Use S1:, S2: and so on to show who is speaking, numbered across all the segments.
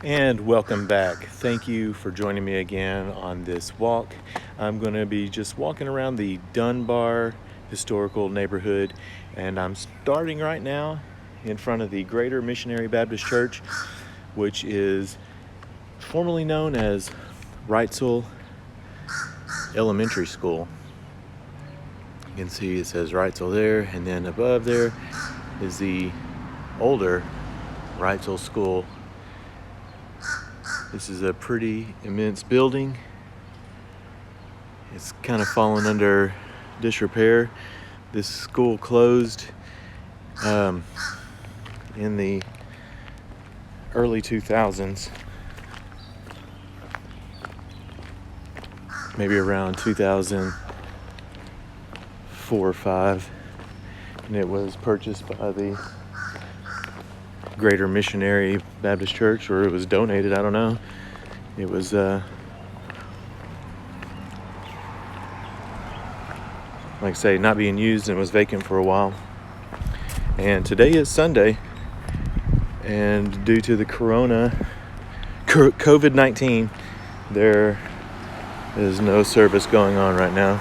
S1: And welcome back. Thank you for joining me again on this walk. I'm going to be just walking around the Dunbar historical neighborhood, and I'm starting right now in front of the Greater Missionary Baptist Church, which is formerly known as Wrightsville Elementary School. You can see it says Wrightsville there, and then above there is the older Wrightsville School. This is a pretty immense building. It's kind of fallen under disrepair. This school closed in the early 2000s, maybe around 2004 or 5, and it was purchased by the Greater Missionary Baptist Church, or it was donated, I don't know. It was like I say, not being used, and it was vacant for a while. And today is Sunday, and due to the COVID-19, there is no service going on right now.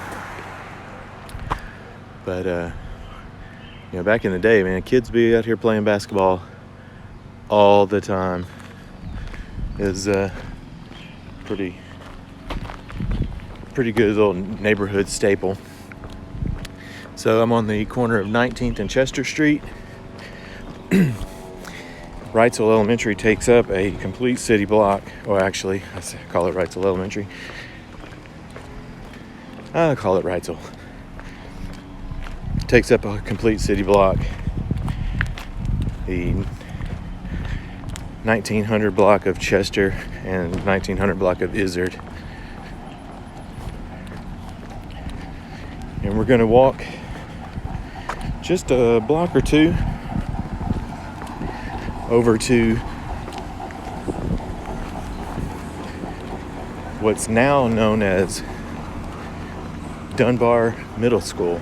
S1: But back in the day, man, kids be out here playing basketball all the time. Is pretty good little neighborhood staple. So I'm on the corner of 19th and Chester Street. Wrightsville Elementary takes up a complete city block. Or actually, I call it Wrightsville Elementary. I call it Wrightsville. Takes up a complete city block. The 1900 block of Chester and 1900 block of Izzard. And we're going to walk just a block or two over to what's now known as Dunbar Middle School.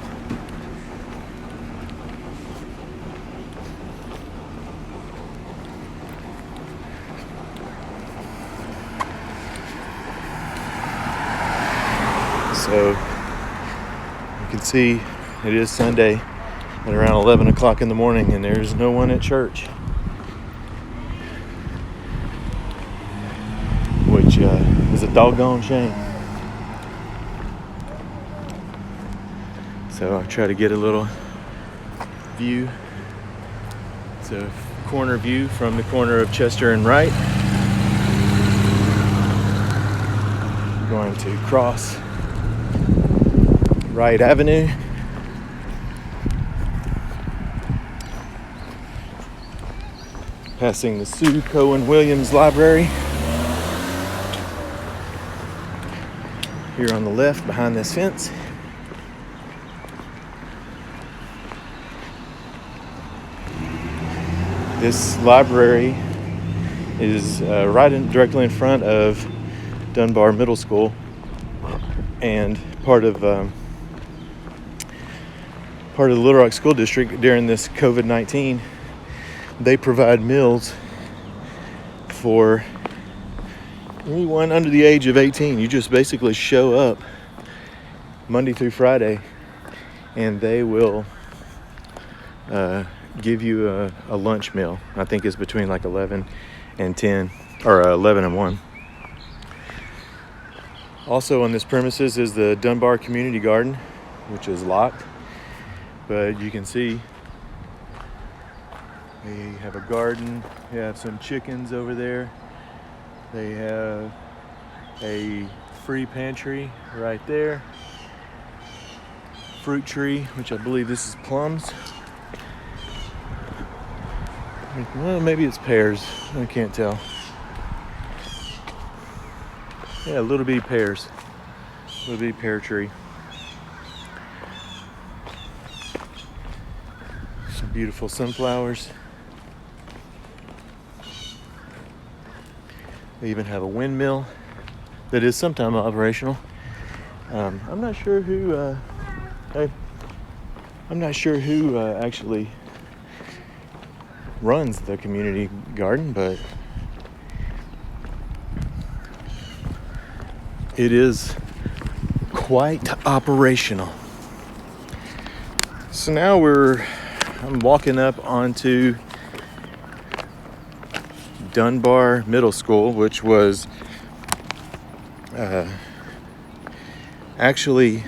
S1: So you can see it is Sunday at around 11 o'clock in the morning, and there's no one at church, which is a doggone shame. So I try to get a little view. It's a corner view from the corner of Chester and Wright. I'm going to cross Wright Avenue. Passing the Sue Cohen Williams Library. Here on the left behind this fence. This library is directly in front of Dunbar Middle School, and part of the Little Rock School District. During this COVID-19, they provide meals for anyone under the age of 18. You just basically show up Monday through Friday, and they will give you a lunch meal. I think it's between like 11 and 10, or 11 and 1. Also on this premises is the Dunbar Community Garden, which is locked. But you can see they have a garden. They have some chickens over there. They have a free pantry right there. Fruit tree, which I believe this is plums. Well, maybe it's pears. I can't tell. Yeah, little bitty pears. Little bitty pear tree. Some beautiful sunflowers. They even have a windmill that is sometimes operational. I'm not sure who actually runs the community garden, but it is quite operational. So now I'm walking up onto Dunbar Middle School, which was actually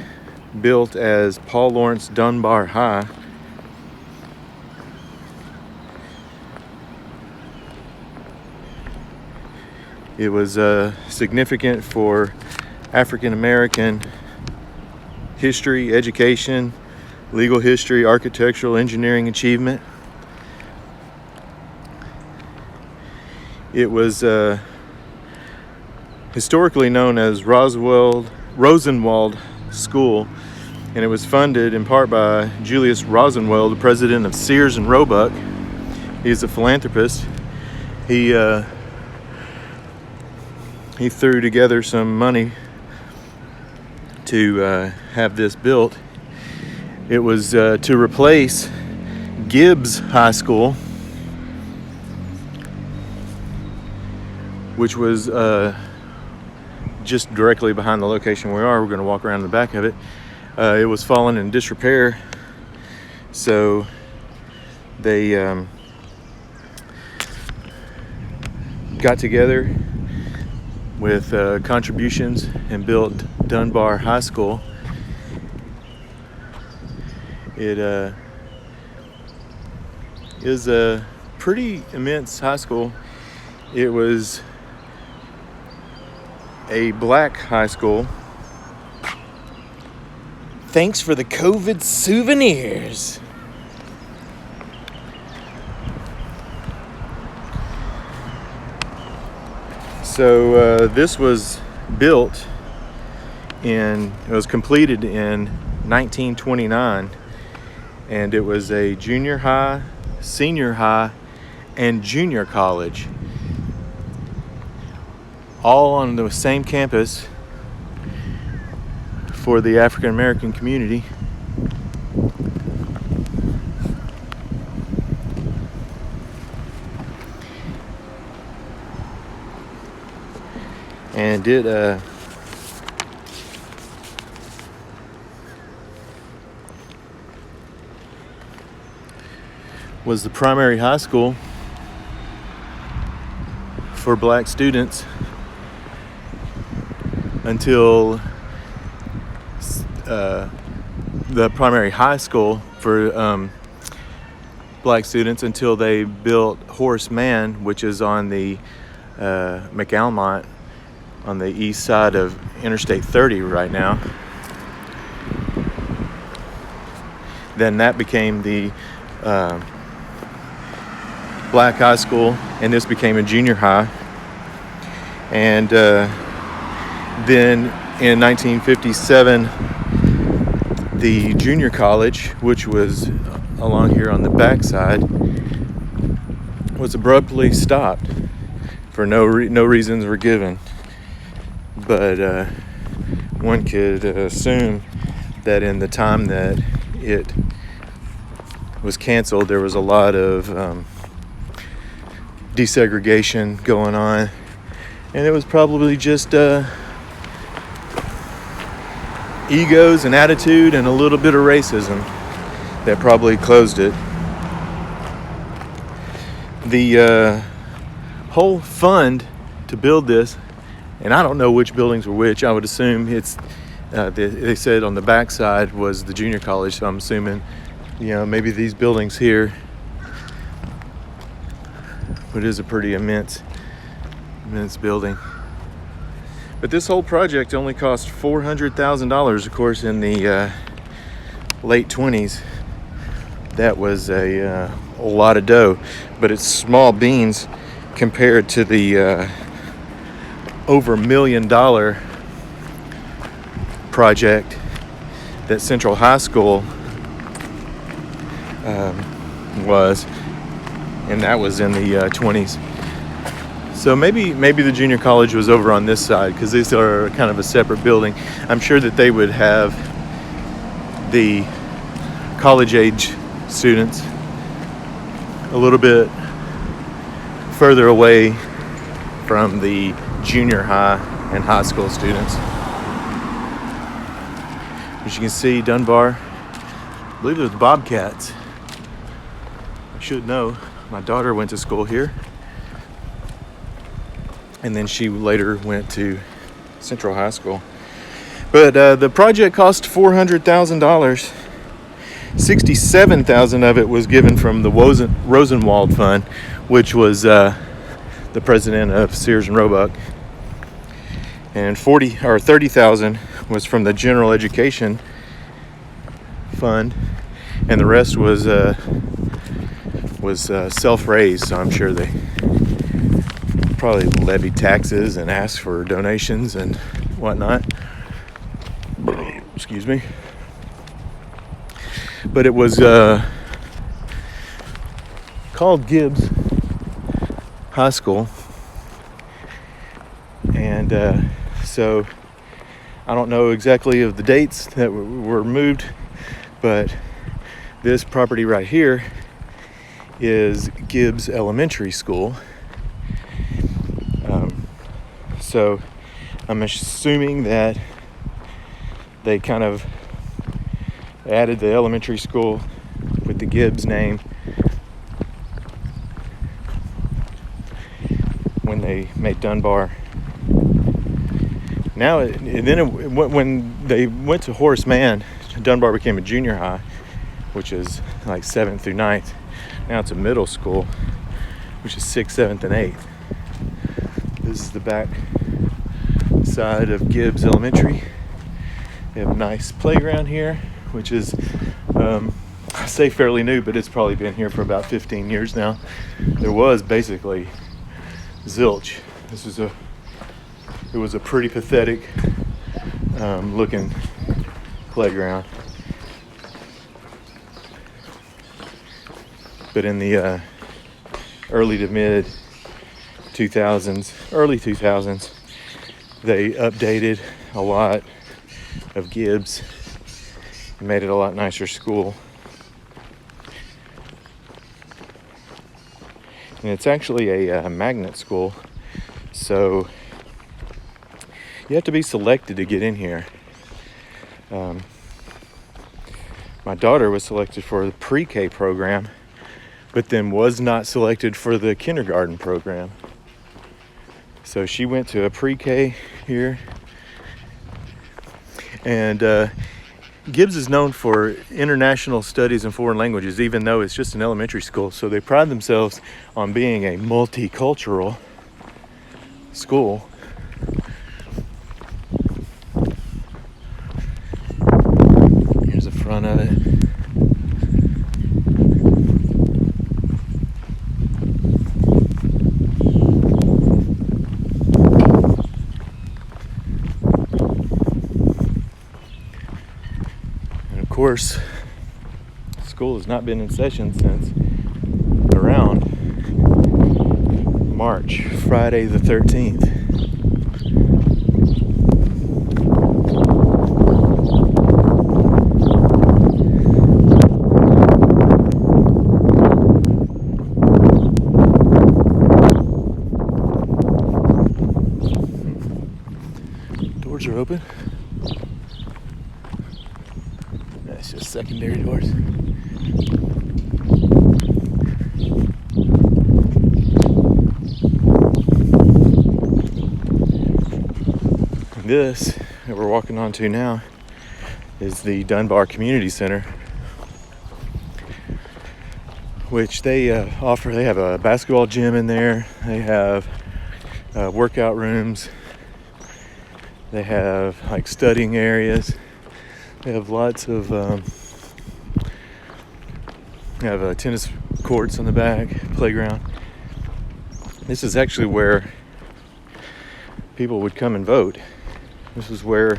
S1: built as Paul Laurence Dunbar High. It was significant for African American history, education, legal history, architectural, engineering achievement. It was historically known as Rosenwald School, and it was funded in part by Julius Rosenwald, the president of Sears and Roebuck. He's a philanthropist. He threw together some money to have this built. It was to replace Gibbs High School, which was just directly behind the location we are. We're going to walk around the back of it. It was fallen in disrepair, so they got together with contributions and built Dunbar High School. It is a pretty immense high school. It was a black high school. Thanks for the COVID souvenirs. So this was it was completed in 1929, and it was a junior high, senior high, and junior college, all on the same campus for the African American community. And it was the primary high school for black students until the primary high school for black students until they built Horace Mann, which is on the McAlmont, on the east side of Interstate 30 right now. Then that became the black high school, and this became a junior high. And then in 1957, the junior college, which was along here on the backside, was abruptly stopped for no reasons were given. But one could assume that in the time that it was canceled, there was a lot of desegregation going on, and it was probably just egos and attitude and a little bit of racism that probably closed it. The whole fund to build this, and I don't know which buildings were which. I would assume it's they said on the backside was the junior college, so I'm assuming maybe these buildings here. But it is a pretty immense building. But this whole project only cost $400,000. Of course, in the late 20s, that was a lot of dough. But it's small beans compared to the over $1 million project that Central High School was, and that was in the 20s. So maybe the junior college was over on this side, because these are kind of a separate building. I'm sure that they would have the college age students a little bit further away from the junior high and high school students. As you can see, Dunbar, I believe it was Bobcats. I should know. My daughter went to school here. And then she later went to Central High School. But the project cost $400,000. $67,000 of it was given from the Rosenwald Fund, which was the president of Sears and Roebuck. And $30,000 was from the General Education Fund, and the rest was self-raised. So I'm sure they probably levied taxes and asked for donations and whatnot. Excuse me. But it was called Gibbs High School, and so I don't know exactly of the dates that were moved, but this property right here is Gibbs Elementary School. So I'm assuming that they kind of added the elementary school with the Gibbs name when they made Dunbar. Now, when they went to Horace Mann, Dunbar became a junior high, which is like 7th through 9th. Now it's a middle school, which is 6th, 7th, and 8th. This is the back side of Gibbs Elementary. They have a nice playground here, which is, I say fairly new, but it's probably been here for about 15 years now. There was basically zilch. It was a pretty pathetic looking playground. But in the early to mid 2000s, early 2000s, they updated a lot of Gibbs and made it a lot nicer school. And it's actually a magnet school, so you have to be selected to get in here. My daughter was selected for the pre-K program, but then was not selected for the kindergarten program. So she went to a pre-K here. And Gibbs is known for international studies and foreign languages, even though it's just an elementary school. So they pride themselves on being a multicultural school. Here's the front of it. And of course, school has not been in session since around March, Friday the 13th. Doors are open. That's just secondary doors. This that we're walking onto now is the Dunbar Community Center, which they offer. They have a basketball gym in there. They have workout rooms. They have like studying areas. They have lots of they have tennis courts on the back, playground. This is actually where people would come and vote. This is where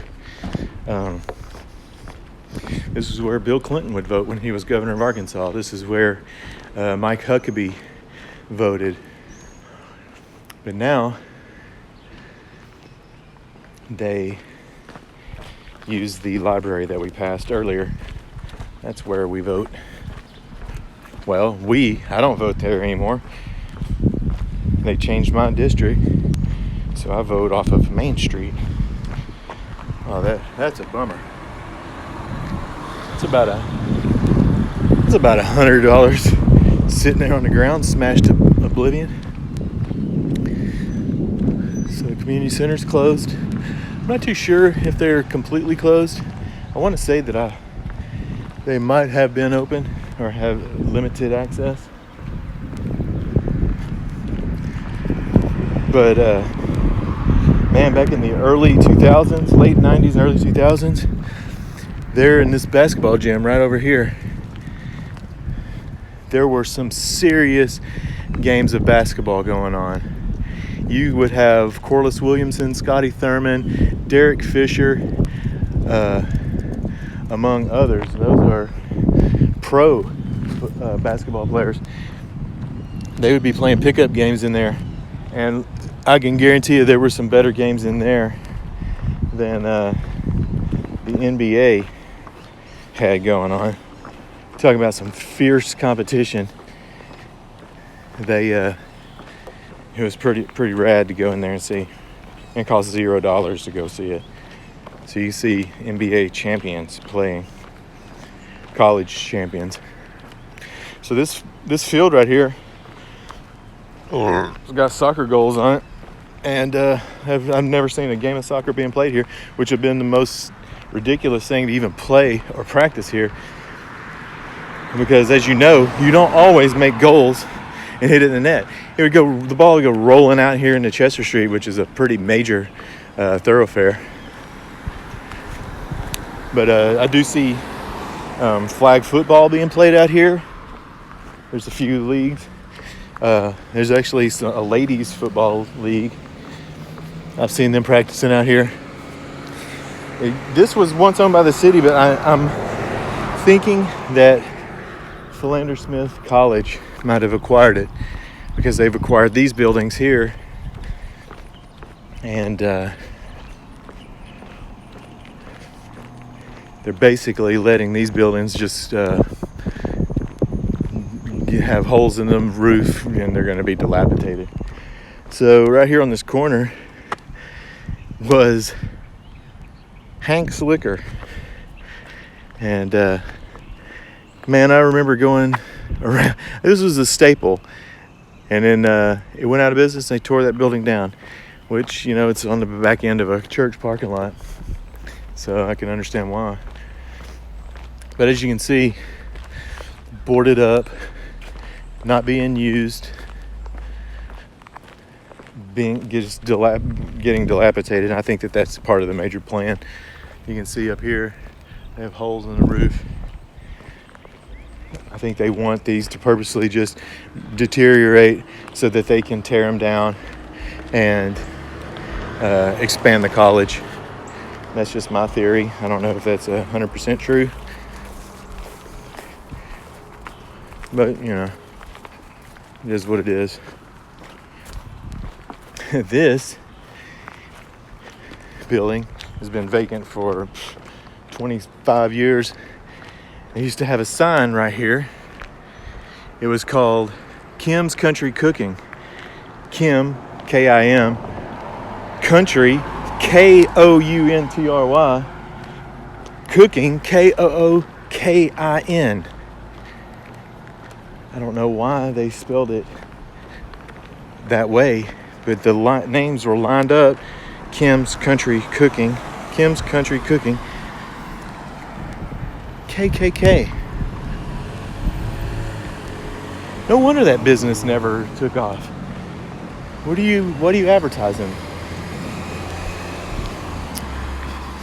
S1: Bill Clinton would vote when he was governor of Arkansas. This is where Mike Huckabee voted. But now they use the library that we passed earlier. That's where we vote. Well, I don't vote there anymore. They changed my district, so I vote off of Main Street. Oh, that's a bummer. it's about $100 sitting there on the ground, smashed to oblivion. So the community center's closed. I'm not too sure if they're completely closed. I want to say that they might have been open or have limited access. But man, back in the early 2000s, late 90s, early 2000s, there in this basketball gym right over here, there were some serious games of basketball going on. You would have Corliss Williamson, Scotty Thurman, Derek Fisher, among others. Those are pro basketball players. They would be playing pickup games in there, and I can guarantee you there were some better games in there than the NBA had going on. Talking about some fierce competition. It was pretty rad to go in there and see. It cost $0 to go see it. So you see NBA champions playing college champions. So this field right here, it's got soccer goals on it, and I've never seen a game of soccer being played here, which have been the most ridiculous thing to even play or practice here. Because as you know, you don't always make goals and hit it in the net. The ball would go rolling out here into Chester Street, which is a pretty major thoroughfare. But I do see flag football being played out here. There's a few leagues. There's actually a ladies football league. I've seen them practicing out here. This was once owned by the city, but I'm thinking that Philander Smith College might have acquired it, because they've acquired these buildings here, and they're basically letting these buildings just have holes in the roof, and they're going to be dilapidated. So right here on this corner was Hank's Liquor, and man, I remember going around. This was a staple, and then it went out of business. And they tore that building down, which, you know, it's on the back end of a church parking lot, so I can understand why. But as you can see, boarded up, not being used, getting dilapidated. And I think that's part of the major plan. You can see up here they have holes in the roof. I think they want these to purposely just deteriorate so that they can tear them down and expand the college. That's just my theory. I don't know if that's 100% true, but you know, it is what it is. This building has been vacant for 25 years. They used to have a sign right here. It was called Kim's Country Cooking. Kim, K-I-M, Country, K-O-U-N-T-R-Y, Cooking, K-O-O-K-I-N. I don't know why they spelled it that way, but the names were lined up. Kim's Country Cooking, Kim's Country Cooking, KKK. No wonder that business never took off. What are you advertising?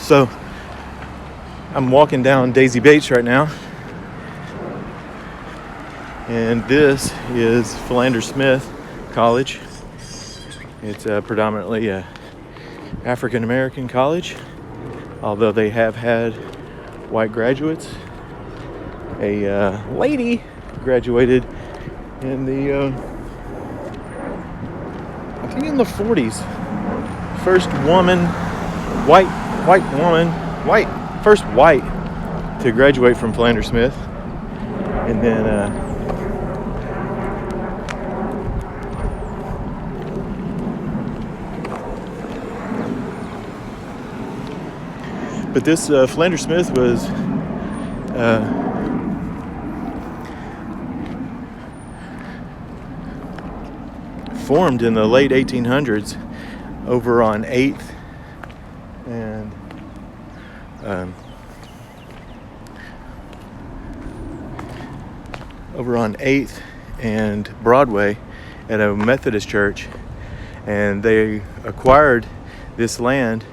S1: So I'm walking down Daisy Bates right now, and this is Philander Smith College. It's predominantly a African American college, although they have had white graduates. A lady graduated in the I think in the 40s. First woman, first white to graduate from Philander Smith, and then but this Philander Smith was formed in the late 1800s over on 8th and Broadway at a Methodist church, and they acquired this land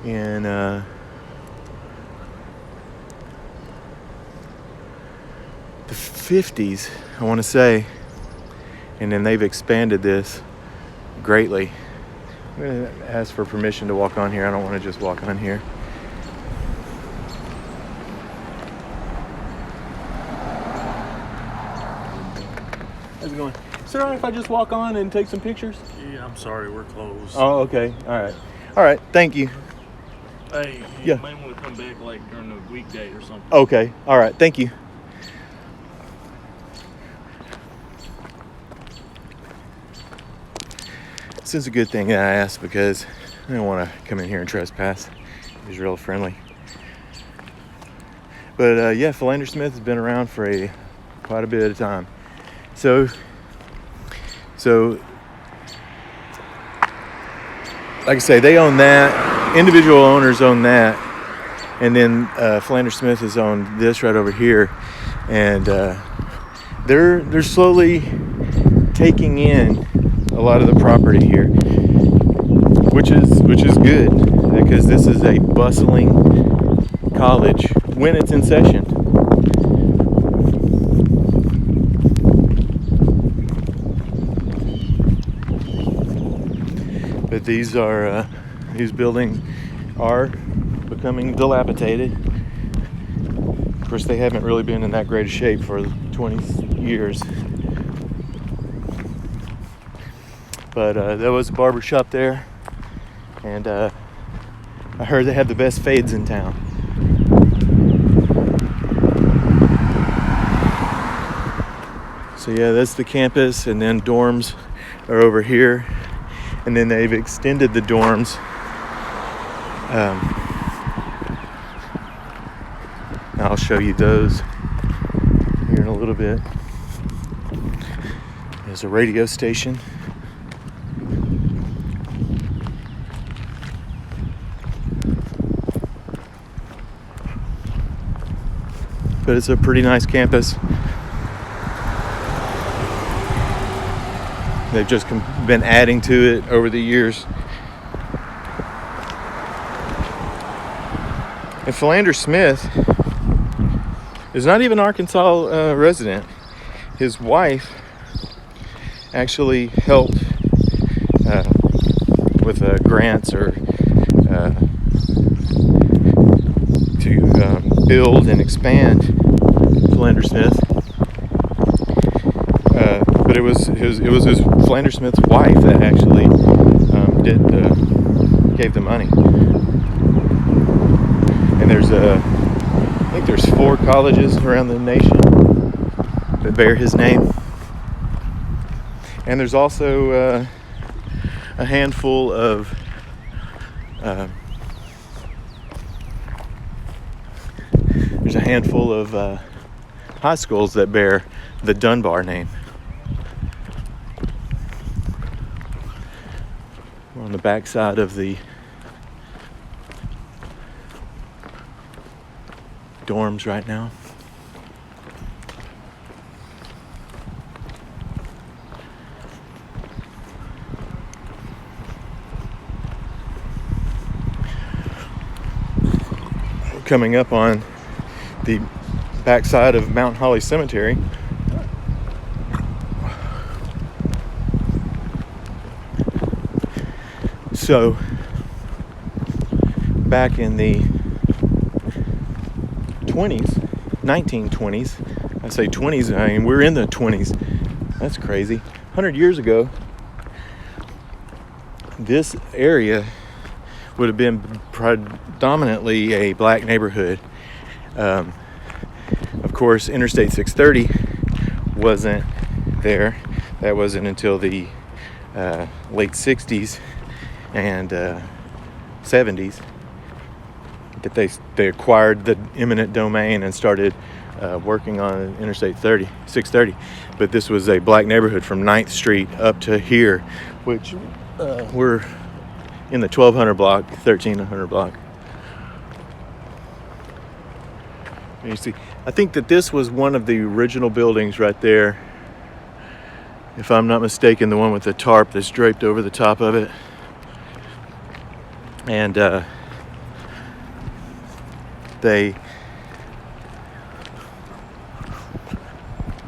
S1: in the 50s, I want to say, and then they've expanded this greatly. I'm going to ask for permission to walk on here. I don't want to just walk on here. How's it going? Is it all right if I just walk on and take some pictures?
S2: Yeah, I'm sorry, we're closed.
S1: Oh, okay. All right. All right. Thank you.
S2: Hey, you may want to come back like during the weekday or something.
S1: Okay. All right. Thank you. This is a good thing that I asked because I don't want to come in here and trespass. He's real friendly. But yeah, Philander Smith has been around for quite a bit of time. So like I say, they own that. Individual owners own that, and then Philander Smith has owned this right over here, and they're slowly taking in a lot of the property here, which is good because this is a bustling college when it's in session. But these buildings are becoming dilapidated. Of course, they haven't really been in that great a shape for 20 years. But there was a barber shop there, and I heard they have the best fades in town. So yeah, that's the campus, and then dorms are over here. And then they've extended the dorms. I'll show you those here in a little bit. There's a radio station. But it's a pretty nice campus. They've just been adding to it over the years. And Philander Smith is not even an Arkansas resident. His wife actually helped with grants or to build and expand Philander Smith. But it was his Philander Smith's wife that actually gave the money. And I think there's 4 colleges around the nation that bear his name. And there's also a handful of high schools that bear the Dunbar name. We're on the back side of the dorms right now. We're coming up on the backside of Mount Holly Cemetery. So, back in the 1920s, I say 20s, I mean, we're in the 20s. That's crazy. 100 years ago, this area would have been predominantly a black neighborhood. Of course, Interstate 630 wasn't there. That wasn't until the late 60s and 70s. that they acquired the eminent domain and started working on Interstate 630. But this was a black neighborhood from 9th Street up to here, which we're in the 1200 block, 1300 block. And you see, I think that this was one of the original buildings right there. If I'm not mistaken, the one with the tarp that's draped over the top of it. And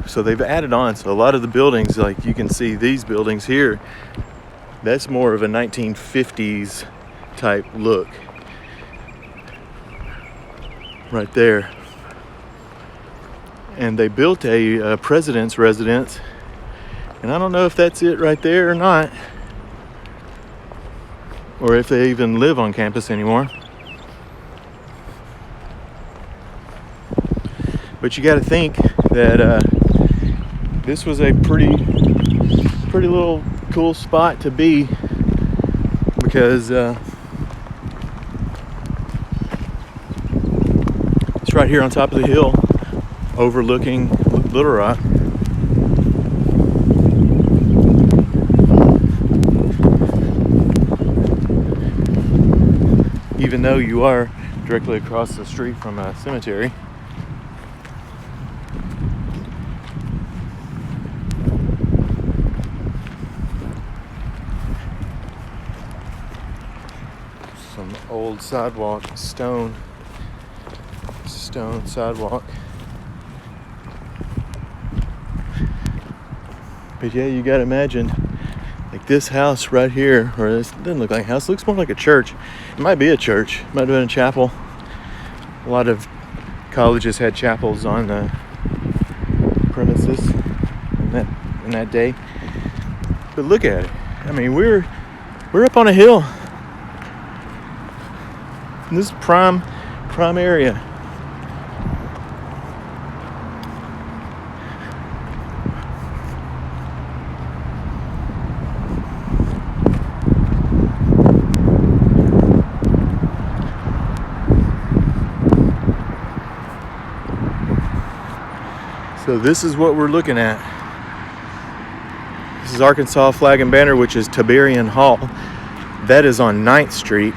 S1: so they've added on. So a lot of the buildings, like you can see these buildings here, that's more of a 1950s type look right there. And they built a president's residence, and I don't know if that's it right there or not, or if they even live on campus anymore. But you got to think that this was a pretty little cool spot to be, because it's right here on top of the hill overlooking Little Rock. Even though you are directly across the street from a cemetery. Some old sidewalk, stone sidewalk. But yeah, you gotta imagine, like this house right here, or this doesn't look like a house, it looks more like a church. It might be a church, it might have been a chapel. A lot of colleges had chapels on the premises in that day. But look at it. I mean, we're up on a hill. And this is prime area. So this is what we're looking at. This is Arkansas Flag and Banner, which is Tiberian Hall. That is on 9th Street.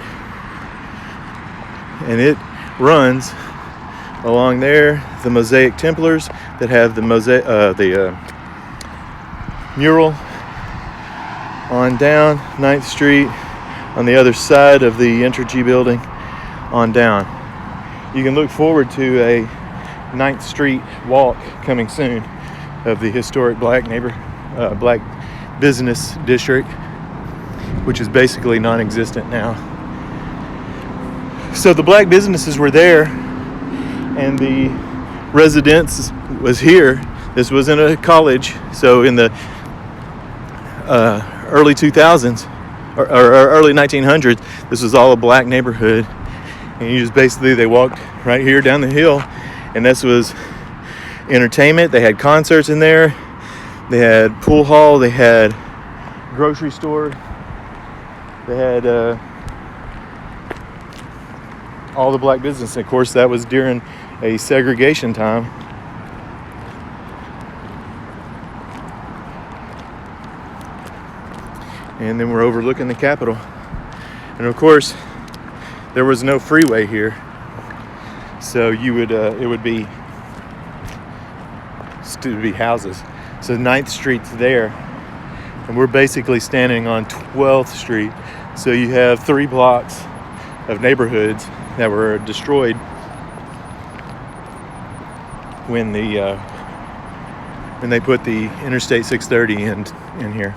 S1: And it runs along there, the Mosaic Templars that have the mural on down 9th Street on the other side of the Entergy building on down. You can look forward to a 9th Street walk coming soon of the historic black business district, which is basically non-existent now. So the black businesses were there, and the residence was here. This wasn't a college, so in the early 2000s or early 1900s, this was all a black neighborhood, and you just basically, they walked right here down the hill, and this was entertainment. They had concerts in there, they had pool hall, they had grocery store, they had all the black business. Of course, that was during a segregation time. And then we're overlooking the Capitol. And of course, there was no freeway here. So you would, it would be houses. So 9th Street's there. And we're basically standing on 12th Street. So you have 3 blocks of neighborhoods that were destroyed when they put the Interstate 630 in here.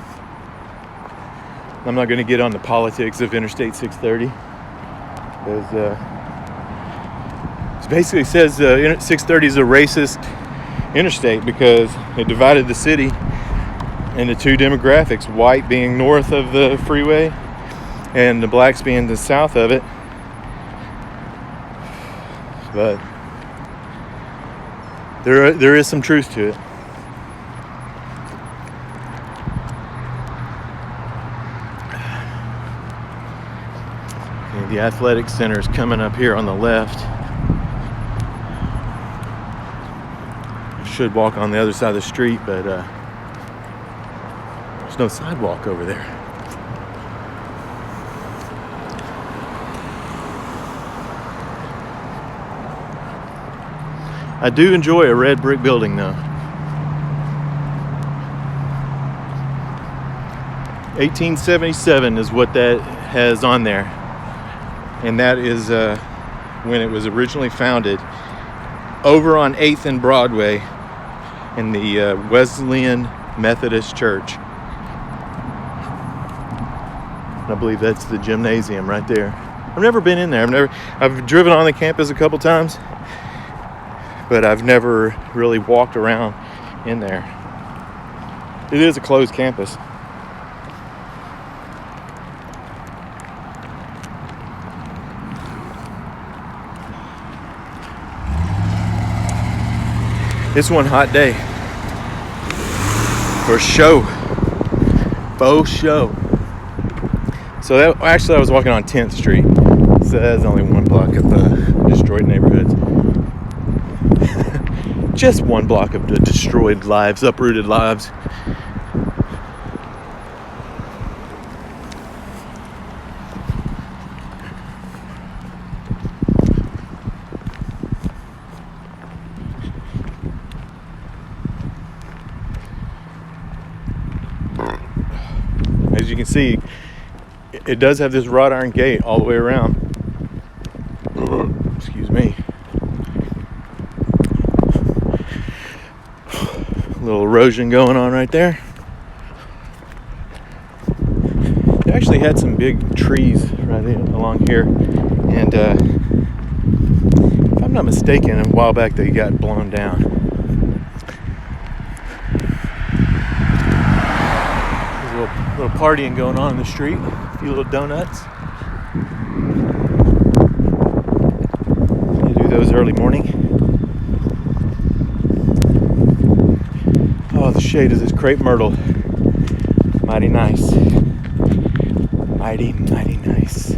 S1: I'm not going to get on the politics of Interstate 630, because it basically says 630 is a racist interstate because it divided the city into 2 demographics, white being north of the freeway and the blacks being the south of it. But there is some truth to it. And the athletic center is coming up here on the left. I should walk on the other side of the street, but there's no sidewalk over there. I do enjoy a red brick building though. 1877 is what that has on there. And that is when it was originally founded over on 8th and Broadway in the Wesleyan Methodist Church. I believe that's the gymnasium right there. I've never been in there. I've driven on the campus a couple times, but I've never really walked around in there. It is a closed campus. It's one hot day. For show. Faux show. So that, actually I was walking on 10th Street. So that's only one block of destroyed neighborhoods. Just one block of the destroyed lives, uprooted lives. As you can see, it does have this wrought iron gate all the way around. Excuse me. A little erosion going on right there. They actually had some big trees right along here, and if I'm not mistaken, a while back they got blown down. Little partying going on in the street. A few little donuts. They do those early morning. Oh, the shade of this crepe myrtle. Mighty nice. Mighty, mighty nice.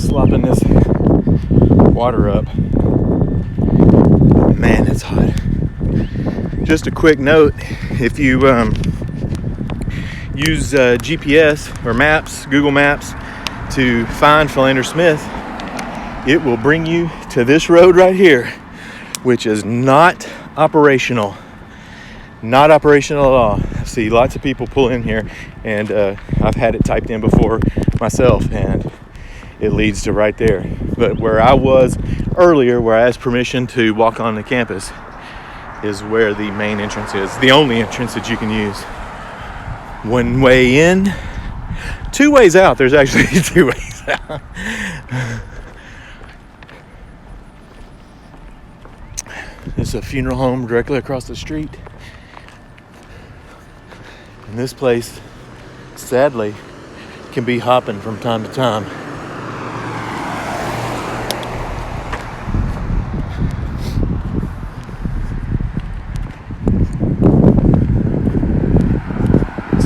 S1: Slopping this water up. Man, it's hot. Just a quick note, if you use GPS or maps, Google Maps, to find Philander Smith, it will bring you to this road right here, which is not operational. Not operational at all. I see lots of people pull in here, and I've had it typed in before myself, and it leads to right there. But where I was earlier, where I asked permission to walk on the campus, is where the main entrance is. The only entrance that you can use. One way in, two ways out. There's actually two ways out. There's a funeral home directly across the street. And this place, sadly, can be hopping from time to time.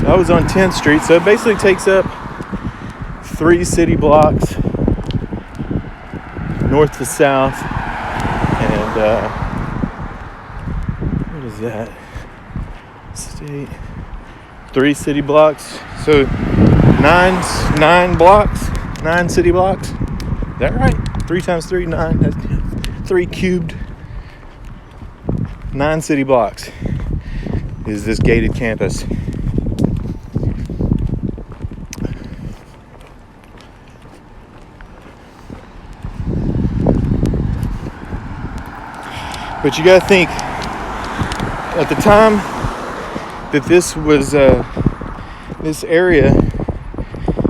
S1: I was on 10th Street, so it basically takes up 3 city blocks north to south, and what is that? State 3 city blocks, so 9 blocks, 9 city blocks. Is that right? 3 times 3, 9. That's 3 cubed. 9 city blocks is this gated campus. But you gotta think, at the time that this was, this area,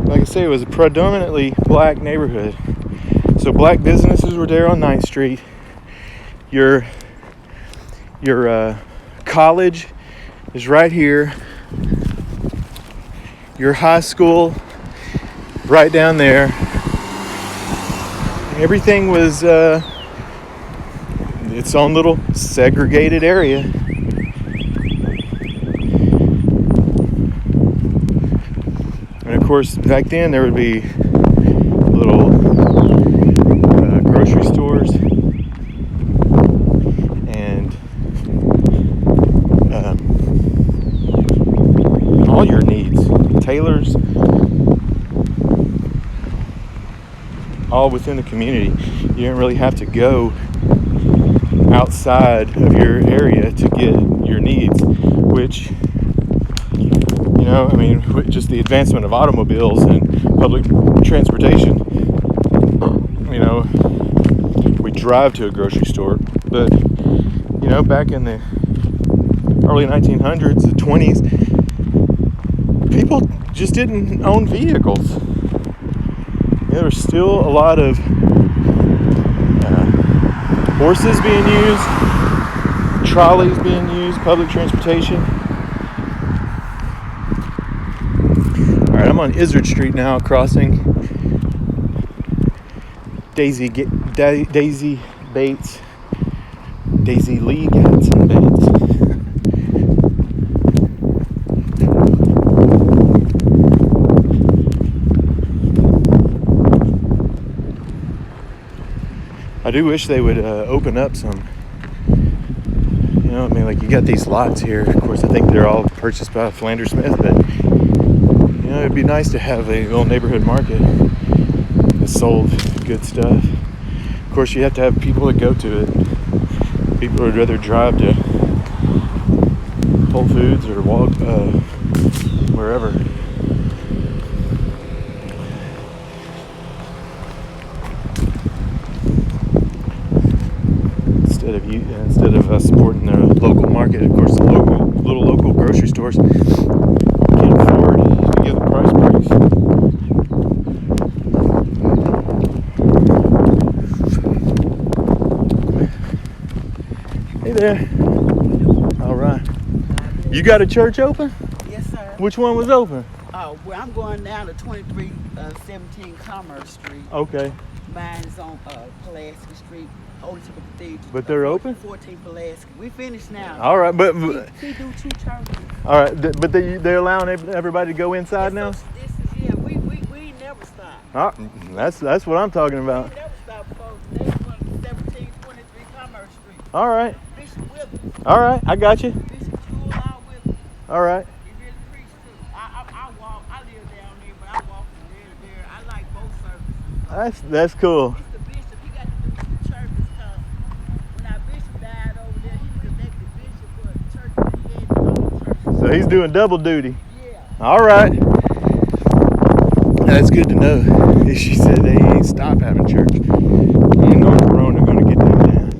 S1: like I say, it was a predominantly black neighborhood. So black businesses were there on 9th Street. Your college is right here. Your high school, right down there. Everything was, its own little segregated area. And of course, back then there would be little grocery stores and all your needs, tailors, all within the community. You didn't really have to go outside of your area to get your needs, which, you know, I mean, with just the advancement of automobiles and public transportation, you know, we drive to a grocery store, but, you know, back in the early 1900s, the 20s, people just didn't own vehicles. There was still a lot of horses being used, trolleys being used, public transportation. All right, I'm on Izzard Street now, crossing Daisy Bates, Daisy Lee Gatson Bates. I do wish they would open up some, you know, I mean, like you got these lots here. Of course, I think they're all purchased by Philander Smith, but, you know, it'd be nice to have a little neighborhood market that sold good stuff. Of course, you have to have people that go to it. People would rather drive to Whole Foods or walk wherever. Instead of supporting the local market. Of course, the little local grocery stores can't afford to give the price breaks. Hey there. All right. You got a church open?
S3: Yes, sir.
S1: Which one was open?
S3: Well, I'm going down to 2317 Commerce Street.
S1: Okay.
S3: Mine's on Pulaski Street, Holy Temple Cathedral.
S1: But they're open?
S3: 14 Pulaski. We finished now.
S1: All right, but
S3: We do 2 churches.
S1: all right, but they're allowing everybody to go inside now.
S3: This is, yeah, we never stop.
S1: Ah, that's what I'm talking about.
S3: We never stop, folks. Next one, 1723 Commerce Street.
S1: All right,
S3: Bishop Withers.
S1: all right, I got you.
S3: Bishop Jewel out with.
S1: All right.
S3: He really preached too. I walk. I live down there, but I walk from there to there. I like both services.
S1: That's cool.
S3: It's the bishop. He got to do 2 churches because when our bishop died over there, he was elected bishop for the church that he had his own church.
S1: So he's doing double duty.
S3: Yeah.
S1: All right. That's good to know. She said they ain't stop having church. You know, Corona gonna get them down.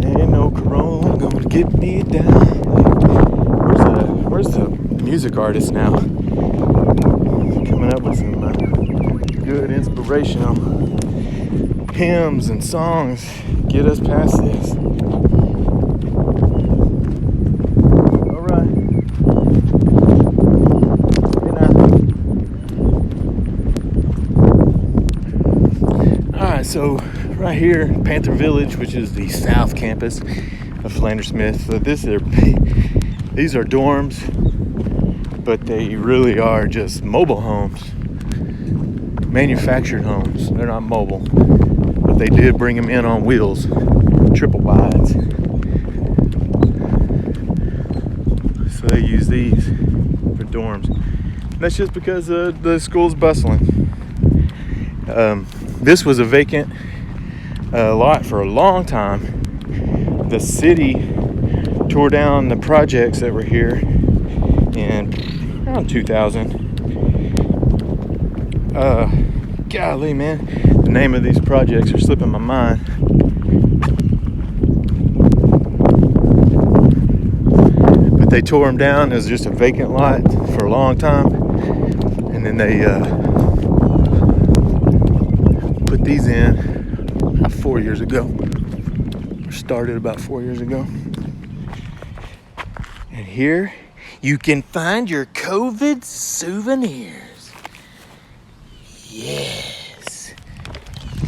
S1: Ain't no Corona gonna get me down. Where's the music artist now? Coming up with some good inspirational hymns and songs. Get us past this. All right. Hey now. All right, so right here, Panther Village, which is the south campus of Philander Smith. So these are dorms, but they really are just mobile homes, manufactured homes. They're not mobile, but they did bring them in on wheels, triple wides. So they use these for dorms. And that's just because the school's bustling. This was a vacant lot for a long time. The city tore down the projects that were here in around 2000. Golly, man, the name of these projects are slipping my mind. But they tore them down as just a vacant lot for a long time, and then they put these in about 4 years ago. Started about 4 years ago. And here you can find your COVID souvenirs. Yes.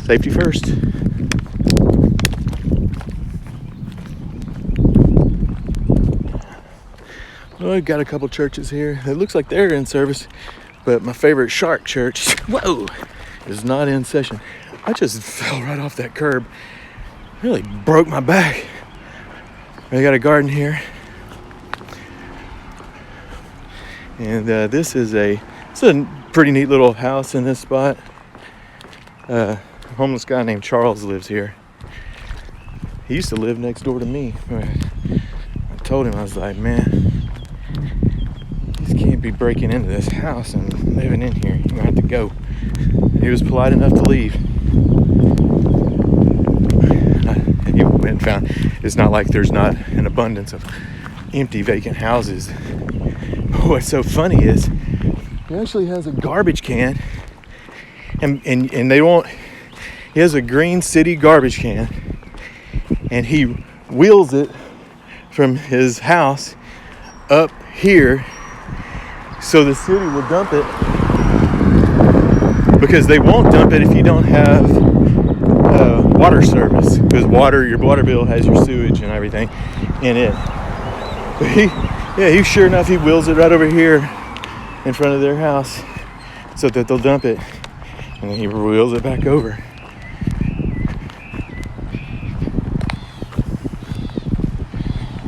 S1: Safety first. Well, we've got a couple churches here. It looks like they're in service, but my favorite Shark church, whoa, is not in session. I just fell right off that curb. Really broke my back. I got a garden here. And this is a pretty neat little house in this spot. A homeless guy named Charles lives here. He used to live next door to me. I told him, I was like, man, you can't be breaking into this house and living in here. You're gonna have to go. He was polite enough to leave. He went and found it's not like there's not an abundance of empty vacant houses. What's so funny is he actually has a garbage can, and they won't. He has a Green City garbage can, and he wheels it from his house up here so the city will dump it, because they won't dump it if you don't have water service, because your water bill has your sewage and everything in it. But he sure enough, he wheels it right over here in front of their house so that they'll dump it, and then he wheels it back over.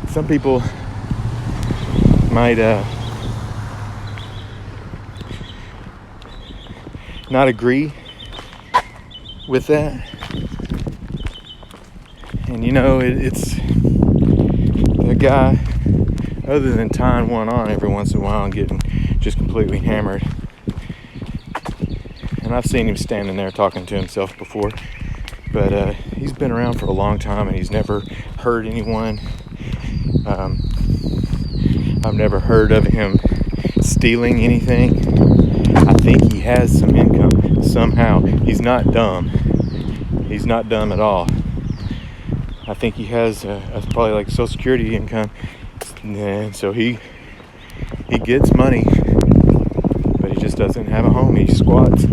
S1: Some people might not agree with that, and it's the guy, other than tying one on every once in a while and getting just completely hammered, and I've seen him standing there talking to himself before, but he's been around for a long time and he's never hurt anyone. I've never heard of him stealing anything. I think he has some income somehow. He's not dumb. He's not dumb at all. I think he has probably like Social Security income, and so he gets money, but he just doesn't have a home. He squats.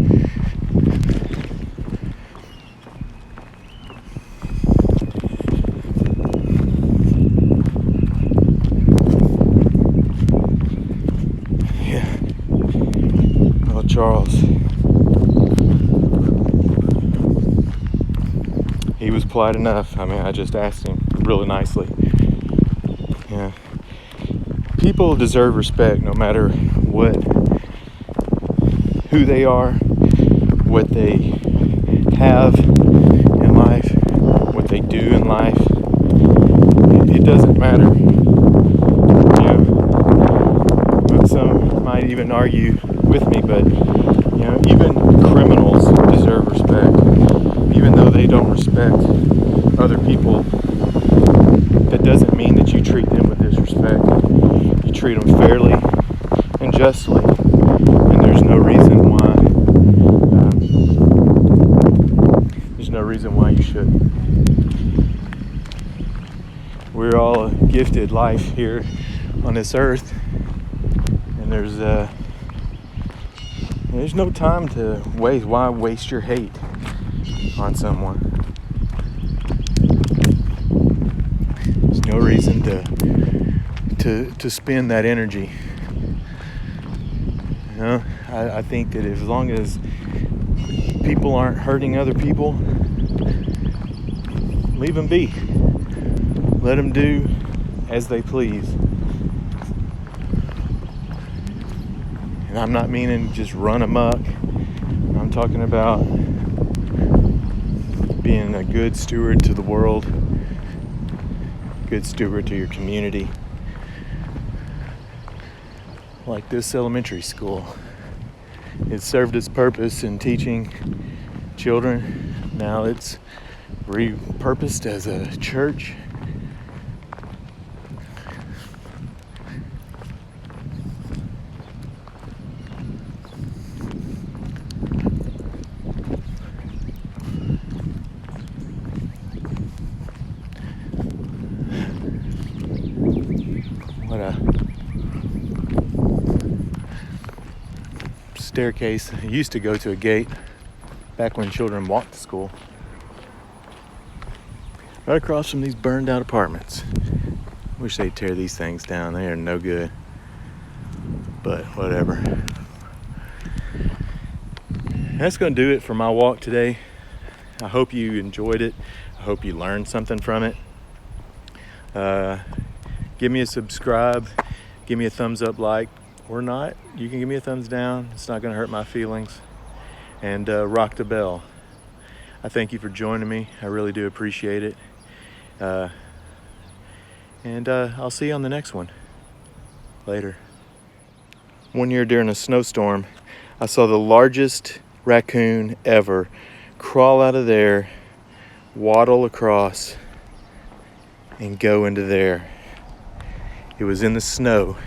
S1: Yeah. Well, Charles, he was polite enough. I mean, I just asked him really nicely. Yeah. People deserve respect no matter who they are, what they have in life, what they do in life. It doesn't matter. Some might even argue with me, but even criminals deserve respect. Even though they don't respect other people, that doesn't mean that you treat them with disrespect. You treat them fairly and justly, and there's no reason why you shouldn't. We're all gifted life here on this earth, and there's no time to waste. Why waste your hate on someone? There's no reason to spend that energy. I think that as long as people aren't hurting other people, leave them be. Let them do as they please. And I'm not meaning just run amok. I'm talking about being a good steward to the world, good steward to your community. Like this elementary school. It served its purpose in teaching children. Now it's repurposed as a church. staircase. It used to go to a gate back when children walked to school. Right across from these burned out apartments. Wish they'd tear these things down. They are no good. But whatever. That's going to do it for my walk today. I hope you enjoyed it. I hope you learned something from it. Give me a subscribe. Give me a thumbs up, like, or not. You can give me a thumbs down. It's not going to hurt my feelings. And rock the bell. I thank you for joining me. I really do appreciate it. And I'll see you on the next one. Later. One year during a snowstorm, I saw the largest raccoon ever crawl out of there, waddle across, and go into there. It was in the snow.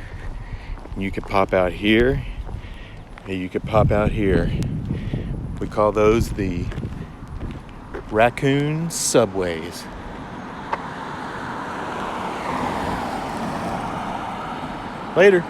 S1: You could pop out here, and you could pop out here. We call those the raccoon subways. Later.